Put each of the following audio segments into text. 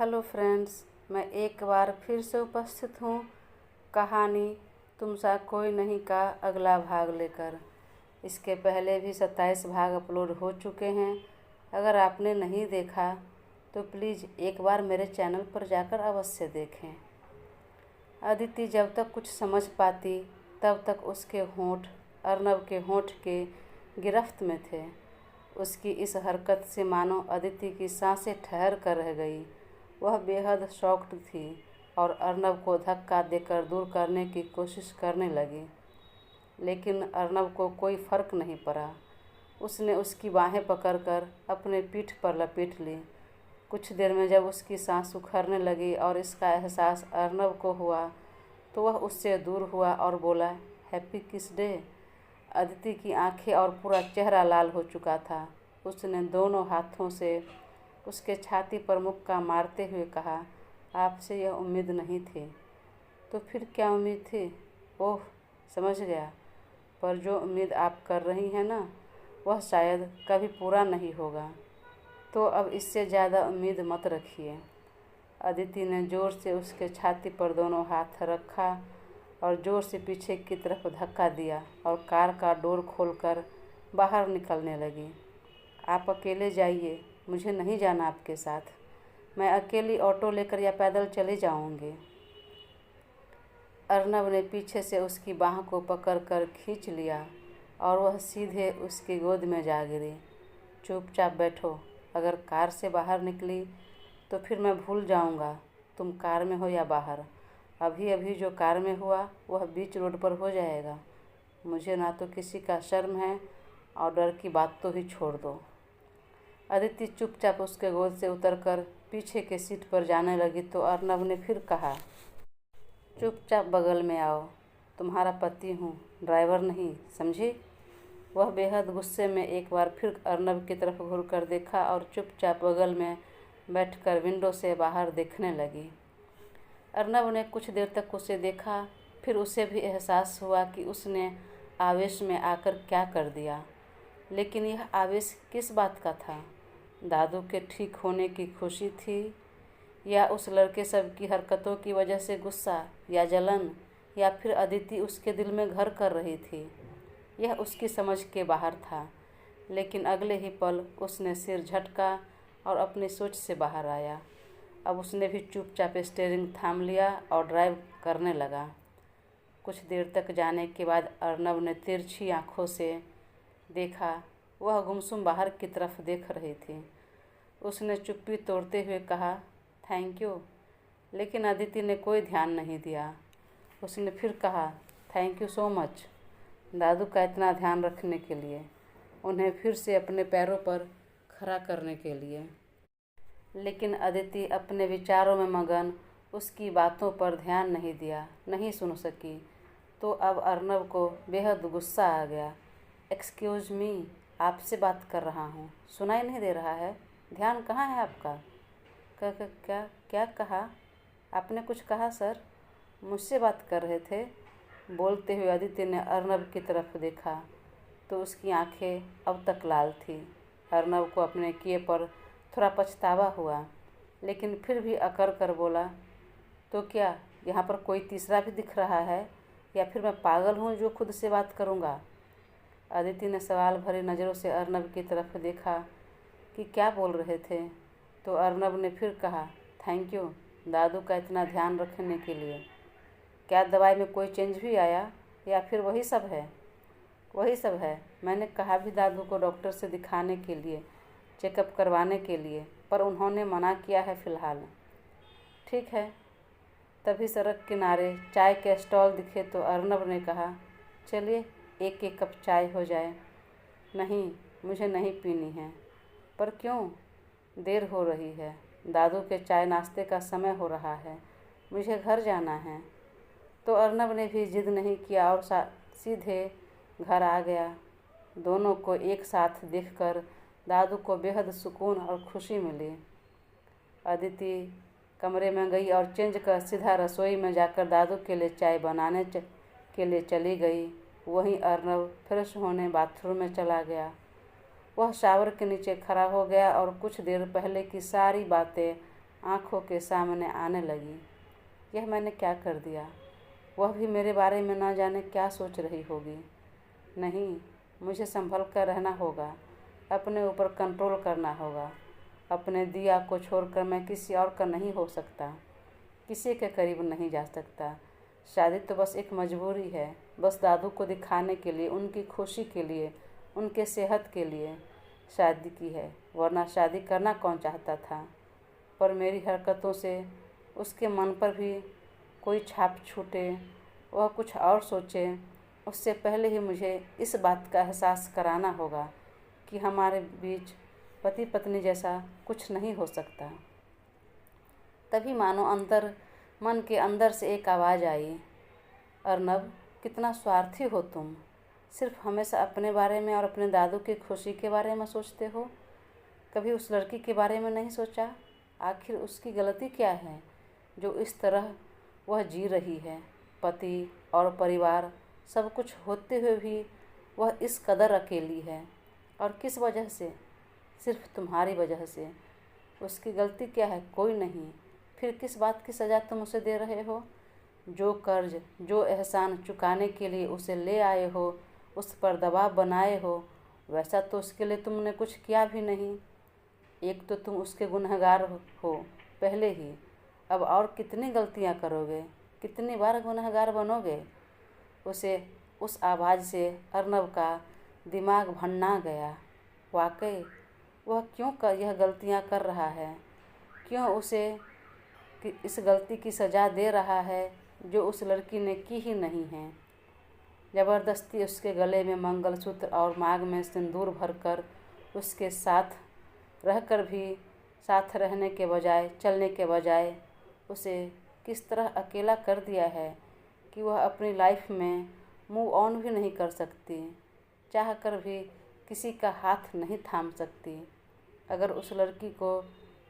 Hello friends, मैं एक बार फिर से उपस्थित हूँ कहानी तुम सा कोई नहीं का अगला भाग लेकर। इसके पहले भी 27 भाग अपलोड हो चुके हैं। अगर आपने नहीं देखा तो प्लीज़ एक बार मेरे चैनल पर जाकर अवश्य देखें। अदिति जब तक कुछ समझ पाती तब तक उसके होंठ अर्नब के होंठ के गिरफ्त में थे। उसकी इस हरकत से मानो अदिति की सांसें ठहर कर रह गई। वह बेहद शॉक्ड थी और अर्नब को धक्का देकर दूर करने की कोशिश करने लगी, लेकिन अर्नब को कोई फर्क नहीं पड़ा। उसने उसकी बाहें पकड़कर अपने पीठ पर लपेट ली। कुछ देर में जब उसकी सांस उखड़ने लगी और इसका एहसास अर्नब को हुआ तो वह उससे दूर हुआ और बोला, हैप्पी किस डे। अदिति की आंखें और पूरा चेहरा लाल हो चुका था। उसने दोनों हाथों से उसके छाती पर मुक्का मारते हुए कहा, आपसे यह उम्मीद नहीं थी। तो फिर क्या उम्मीद थी? ओह, समझ गया। पर जो उम्मीद आप कर रही हैं ना, वह शायद कभी पूरा नहीं होगा। तो अब इससे ज़्यादा उम्मीद मत रखिए। अदिति ने ज़ोर से उसके छाती पर दोनों हाथ रखा और ज़ोर से पीछे की तरफ धक्का दिया और कार का डोर खोलकर बाहर निकलने लगी। आप अकेले जाइए, मुझे नहीं जाना आपके साथ। मैं अकेली ऑटो लेकर या पैदल चली जाऊंगी। अर्नब ने पीछे से उसकी बाह को पकड़कर खींच लिया और वह सीधे उसकी गोद में जा गिरी। चुपचाप बैठो। अगर कार से बाहर निकली तो फिर मैं भूल जाऊंगा तुम कार में हो या बाहर। अभी अभी जो कार में हुआ वह बीच रोड पर हो जाएगा। मुझे ना तो किसी का शर्म है और डर की बात तो ही छोड़ दो। अदिति चुपचाप उसके गोद से उतरकर पीछे के सीट पर जाने लगी तो अर्नब ने फिर कहा, चुपचाप बगल में आओ। तुम्हारा पति हूँ, ड्राइवर नहीं, समझी। वह बेहद गुस्से में एक बार फिर अर्नब की तरफ घूरकर देखा और चुपचाप बगल में बैठकर विंडो से बाहर देखने लगी। अर्नब ने कुछ देर तक उसे देखा, फिर उसे भी एहसास हुआ कि उसने आवेश में आकर क्या कर दिया। लेकिन यह आवेश किस बात का था? दादू के ठीक होने की खुशी थी या उस लड़के सब की हरकतों की वजह से गुस्सा या जलन, या फिर अदिति उसके दिल में घर कर रही थी? यह उसकी समझ के बाहर था। लेकिन अगले ही पल उसने सिर झटका और अपनी सोच से बाहर आया। अब उसने भी चुपचाप स्टीयरिंग थाम लिया और ड्राइव करने लगा। कुछ देर तक जाने के बाद अर्नब ने तिरछी आंखों से देखा। वह गुमसुम बाहर की तरफ देख रही थी। उसने चुप्पी तोड़ते हुए कहा, थैंक यू। लेकिन अदिति ने कोई ध्यान नहीं दिया। उसने फिर कहा, थैंक यू सो मच दादू का इतना ध्यान रखने के लिए, उन्हें फिर से अपने पैरों पर खड़ा करने के लिए। लेकिन अदिति अपने विचारों में मगन उसकी बातों पर ध्यान नहीं दिया, नहीं सुन सकी। तो अब अर्नब को बेहद गुस्सा आ गया। एक्सक्यूज़ मी, आपसे बात कर रहा हूँ, सुनाई नहीं दे रहा है? ध्यान कहाँ है आपका? क्या क्या कहा आपने? कुछ कहा सर? मुझसे बात कर रहे थे? बोलते हुए अदिति ने अर्नब की तरफ देखा तो उसकी आंखें अब तक लाल थी। अर्नब को अपने किए पर थोड़ा पछतावा हुआ, लेकिन फिर भी अकड़ कर बोला, तो क्या यहाँ पर कोई तीसरा भी दिख रहा है या फिर मैं पागल हूँ जो खुद से बात करूँगा? अदिति ने सवाल भरी नज़रों से अर्नब की तरफ देखा कि क्या बोल रहे थे। तो अर्नब ने फिर कहा, थैंक यू दादू का इतना ध्यान रखने के लिए। क्या दवाई में कोई चेंज भी आया या फिर वही सब है? वही सब है। मैंने कहा भी दादू को डॉक्टर से दिखाने के लिए, चेकअप करवाने के लिए, पर उन्होंने मना किया है फ़िलहाल। ठीक है। तभी सड़क किनारे चाय के स्टॉल दिखे तो अर्नब ने कहा, चलिए एक एक कप चाय हो जाए। नहीं, मुझे नहीं पीनी है। पर क्यों? देर हो रही है, दादू के चाय नाश्ते का समय हो रहा है, मुझे घर जाना है। तो अर्नब ने भी जिद नहीं किया और सीधे घर आ गया। दोनों को एक साथ देखकर दादू को बेहद सुकून और खुशी मिली। अदिति कमरे में गई और चेंज कर सीधा रसोई में जाकर दादू के लिए चाय बनाने के लिए चली गई। वहीं अर्नब फ्रेश होने बाथरूम में चला गया। वह शावर के नीचे खड़ा हो गया और कुछ देर पहले की सारी बातें आँखों के सामने आने लगी। यह मैंने क्या कर दिया? वह भी मेरे बारे में न जाने क्या सोच रही होगी। नहीं, मुझे संभल कर रहना होगा, अपने ऊपर कंट्रोल करना होगा। अपने दिया को छोड़कर मैं किसी और का नहीं हो सकता, किसी के करीब नहीं जा सकता। शादी तो बस एक मजबूरी है, बस दादू को दिखाने के लिए, उनकी खुशी के लिए, उनके सेहत के लिए शादी की है, वरना शादी करना कौन चाहता था। पर मेरी हरकतों से उसके मन पर भी कोई छाप छूटे, वह कुछ और सोचे, उससे पहले ही मुझे इस बात का एहसास कराना होगा कि हमारे बीच पति पत्नी जैसा कुछ नहीं हो सकता। तभी मानो मन के अंदर से एक आवाज़ आई, अर्नब, कितना स्वार्थी हो तुम। सिर्फ हमेशा अपने बारे में और अपने दादू की खुशी के बारे में सोचते हो, कभी उस लड़की के बारे में नहीं सोचा। आखिर उसकी गलती क्या है जो इस तरह वह जी रही है? पति और परिवार सब कुछ होते हुए भी वह इस कदर अकेली है। और किस वजह से? सिर्फ तुम्हारी वजह से। उसकी गलती क्या है? कोई नहीं। फिर किस बात की सज़ा तुम उसे दे रहे हो? जो कर्ज, जो एहसान चुकाने के लिए उसे ले आए हो, उस पर दबाव बनाए हो, वैसा तो उसके लिए तुमने कुछ किया भी नहीं। एक तो तुम उसके गुनहगार हो पहले ही, अब और कितनी गलतियां करोगे, कितनी बार गुनहगार बनोगे? उसे उस आवाज़ से अर्नब का दिमाग भन्ना गया। वाकई वह क्यों यह गलतियां कर रहा है? क्यों उसे इस गलती की सज़ा दे रहा है जो उस लड़की ने की ही नहीं है? ज़बरदस्ती उसके गले में मंगलसूत्र और मांग में सिंदूर भरकर उसके साथ रहकर भी, साथ रहने के बजाय, चलने के बजाय उसे किस तरह अकेला कर दिया है कि वह अपनी लाइफ में मूव ऑन भी नहीं कर सकती, चाह कर भी किसी का हाथ नहीं थाम सकती। अगर उस लड़की को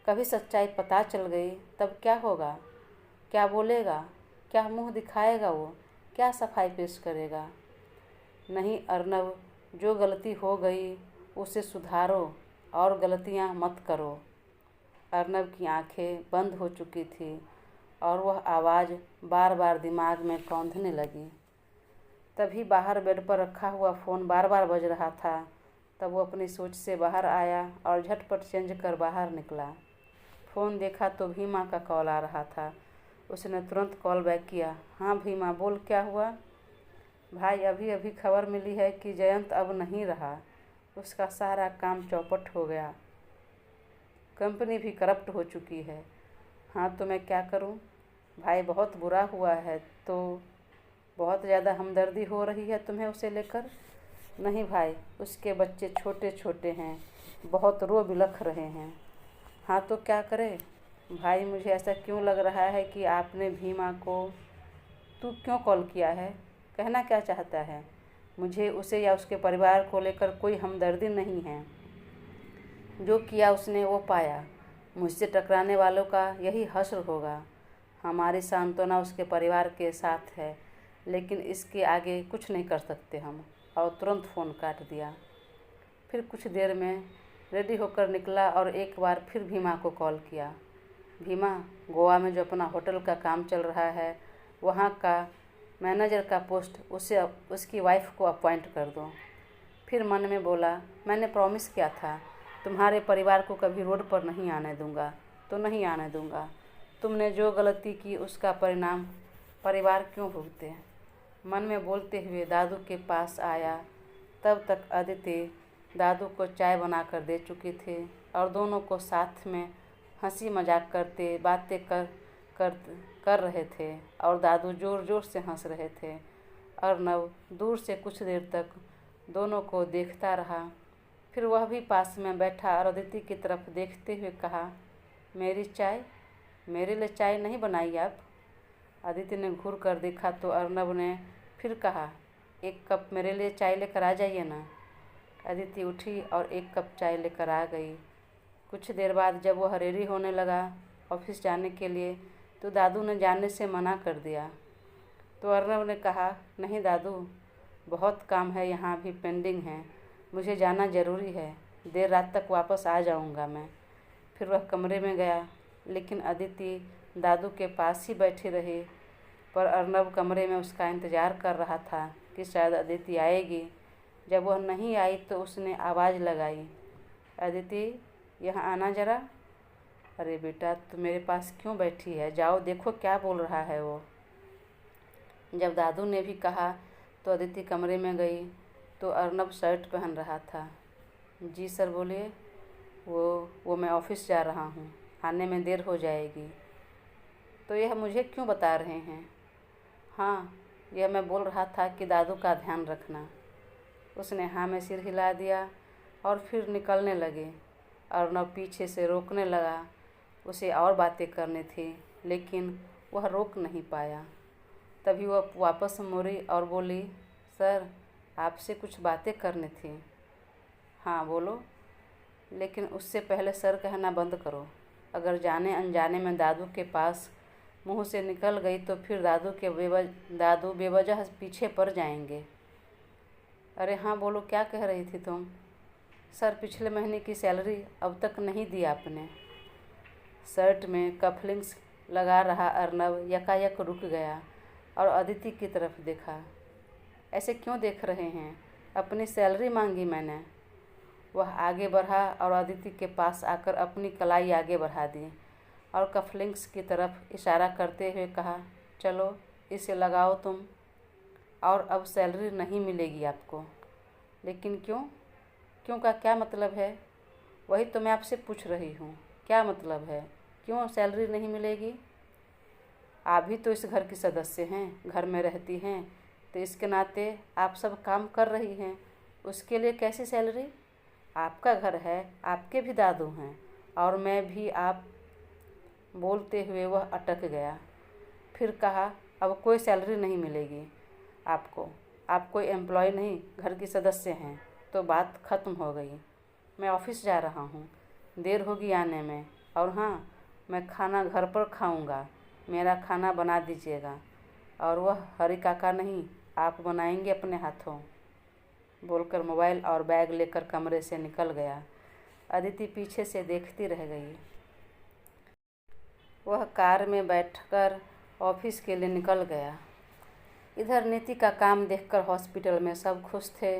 कभी सच्चाई पता चल गई तब क्या होगा? क्या बोलेगा? क्या मुंह दिखाएगा? वो क्या सफाई पेश करेगा? नहीं अर्नब, जो गलती हो गई उसे सुधारो और गलतियां मत करो। अर्नब की आंखें बंद हो चुकी थी और वह आवाज़ बार बार दिमाग में कौंधने लगी। तभी बाहर बेड पर रखा हुआ फ़ोन बार बार बज रहा था। तब वो अपनी सोच से बाहर आया और झटपट चेंज कर बाहर निकला। फ़ोन देखा तो भीमा का कॉल आ रहा था। उसने तुरंत कॉल बैक किया। हाँ भीमा, बोल, क्या हुआ? भाई, अभी अभी खबर मिली है कि जयंत अब नहीं रहा, उसका सारा काम चौपट हो गया, कंपनी भी करप्ट हो चुकी है। हाँ तो मैं क्या करूं? भाई बहुत बुरा हुआ है। तो बहुत ज़्यादा हमदर्दी हो रही है तुम्हें उसे लेकर? नहीं भाई, उसके बच्चे छोटे छोटे हैं, बहुत रो बिलख रहे हैं। हाँ तो क्या करें? भाई मुझे ऐसा क्यों लग रहा है कि आपने भीमा को, तू क्यों कॉल किया है? कहना क्या चाहता है? मुझे उसे या उसके परिवार को लेकर कोई हमदर्दी नहीं है। जो किया उसने वो पाया। मुझसे टकराने वालों का यही हश्र होगा। हमारी सांत्वना उसके परिवार के साथ है, लेकिन इसके आगे कुछ नहीं कर सकते हम। और तुरंत फ़ोन काट दिया। फिर कुछ देर में रेडी होकर निकला और एक बार फिर भीमा को कॉल किया। भीमा, गोवा में जो अपना होटल का काम चल रहा है, वहाँ का मैनेजर का पोस्ट उसे, उसकी वाइफ को अपॉइंट कर दो। फिर मन में बोला, मैंने प्रॉमिस किया था तुम्हारे परिवार को कभी रोड पर नहीं आने दूंगा, तो नहीं आने दूंगा। तुमने जो गलती की उसका परिणाम परिवार क्यों भुगते? मन में बोलते हुए दादू के पास आया। तब तक अदिति दादू को चाय बनाकर दे चुकी थी और दोनों को साथ में हंसी मजाक करते बातें कर रहे थे और दादू ज़ोर ज़ोर से हंस रहे थे। अर्नब दूर से कुछ देर तक दोनों को देखता रहा। फिर वह भी पास में बैठा और अदिति की तरफ देखते हुए कहा, मेरी चाय? मेरे लिए चाय नहीं बनाई आप? अदिति ने घूर कर देखा तो अर्नब ने फिर कहा, एक कप मेरे लिए चाय लेकर आ जाइए ना। अदिति उठी और एक कप चाय लेकर आ गई। कुछ देर बाद जब वह रेडी होने लगा ऑफिस जाने के लिए, तो दादू ने जाने से मना कर दिया। तो अर्नब ने कहा, नहीं दादू, बहुत काम है, यहाँ भी पेंडिंग है, मुझे जाना ज़रूरी है, देर रात तक वापस आ जाऊँगा मैं। फिर वह कमरे में गया। लेकिन अदिति दादू के पास ही बैठी रही। पर अर्नब कमरे में उसका इंतज़ार कर रहा था कि शायद अदिति आएगी। जब वह नहीं आई तो उसने आवाज़ लगाई, अदिति यहाँ आना ज़रा। अरे बेटा, तू मेरे पास क्यों बैठी है? जाओ देखो क्या बोल रहा है वो। जब दादू ने भी कहा तो अदिति कमरे में गई तो अर्नब शर्ट पहन रहा था। जी सर बोलिए। वो मैं ऑफिस जा रहा हूँ, आने में देर हो जाएगी। तो यह मुझे क्यों बता रहे हैं? हाँ, यह मैं बोल रहा था कि दादू का ध्यान रखना। उसने हाँ में सिर हिला दिया और फिर निकलने लगे। अर्नब पीछे से रोकने लगा। उसे और बातें करनी थी लेकिन वह रोक नहीं पाया। तभी वह वापस मुड़ी और बोली, सर आपसे कुछ बातें करनी थी। हाँ बोलो, लेकिन उससे पहले सर कहना बंद करो। अगर जाने अनजाने में दादू के पास मुंह से निकल गई तो फिर दादू बेवजह पीछे पड़ जाएंगे। अरे हाँ बोलो, क्या कह रही थी तुम? सर पिछले महीने की सैलरी अब तक नहीं दी आपने। शर्ट में कफलिंग्स लगा रहा अर्नब यकायक रुक गया और अदिति की तरफ देखा। ऐसे क्यों देख रहे हैं? अपनी सैलरी मांगी मैंने। वह आगे बढ़ा और अदिति के पास आकर अपनी कलाई आगे बढ़ा दी और कफलिंग्स की तरफ इशारा करते हुए कहा, चलो इसे लगाओ तुम, और अब सैलरी नहीं मिलेगी आपको। लेकिन क्यों? क्यों का क्या मतलब है? वही तो मैं आपसे पूछ रही हूँ, क्या मतलब है? क्यों सैलरी नहीं मिलेगी? आप भी तो इस घर की सदस्य हैं, घर में रहती हैं, तो इसके नाते आप सब काम कर रही हैं। उसके लिए कैसी सैलरी? आपका घर है, आपके भी दादू हैं और मैं भी। आप बोलते हुए वह अटक गया। फिर कहा, अब कोई सैलरी नहीं मिलेगी आपको। आप कोई एम्प्लॉय नहीं, घर की सदस्य हैं। तो बात ख़त्म हो गई। मैं ऑफिस जा रहा हूँ, देर होगी आने में। और हाँ, मैं खाना घर पर खाऊंगा, मेरा खाना बना दीजिएगा। और वह हरि काका नहीं, आप बनाएंगे अपने हाथों। बोलकर मोबाइल और बैग लेकर कमरे से निकल गया। अदिति पीछे से देखती रह गई। वह कार में बैठकर ऑफिस के लिए निकल गया। इधर नीति का काम देखकर हॉस्पिटल में सब खुश थे।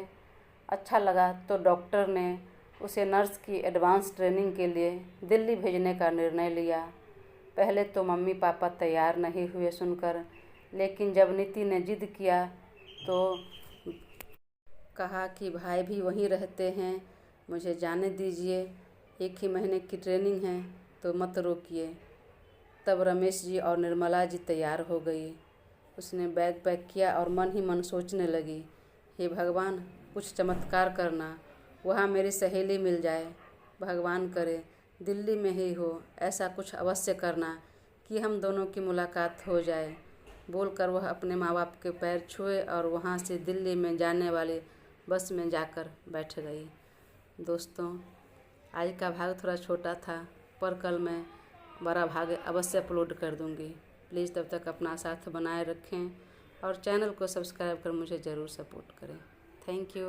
अच्छा लगा तो डॉक्टर ने उसे नर्स की एडवांस ट्रेनिंग के लिए दिल्ली भेजने का निर्णय लिया। पहले तो मम्मी पापा तैयार नहीं हुए सुनकर, लेकिन जब नीति ने जिद किया तो कहा कि भाई भी वहीं रहते हैं, मुझे जाने दीजिए, 1 ही महीने की ट्रेनिंग है तो मत रोकिए। तब रमेश जी और निर्मला जी तैयार हो गई। उसने बैग पैक किया और मन ही मन सोचने लगी, हे भगवान कुछ चमत्कार करना, वहाँ मेरी सहेली मिल जाए। भगवान करे दिल्ली में ही हो, ऐसा कुछ अवश्य करना कि हम दोनों की मुलाकात हो जाए। बोलकर वह अपने माँ बाप के पैर छुए और वहाँ से दिल्ली में जाने वाली बस में जाकर बैठ गई। दोस्तों, आज का भाग थोड़ा छोटा था, पर कल मैं बड़ा भाग अवश्य अपलोड कर दूँगी। प्लीज़ तब तक अपना साथ बनाए रखें और चैनल को सब्सक्राइब कर मुझे ज़रूर सपोर्ट करें। Thank you.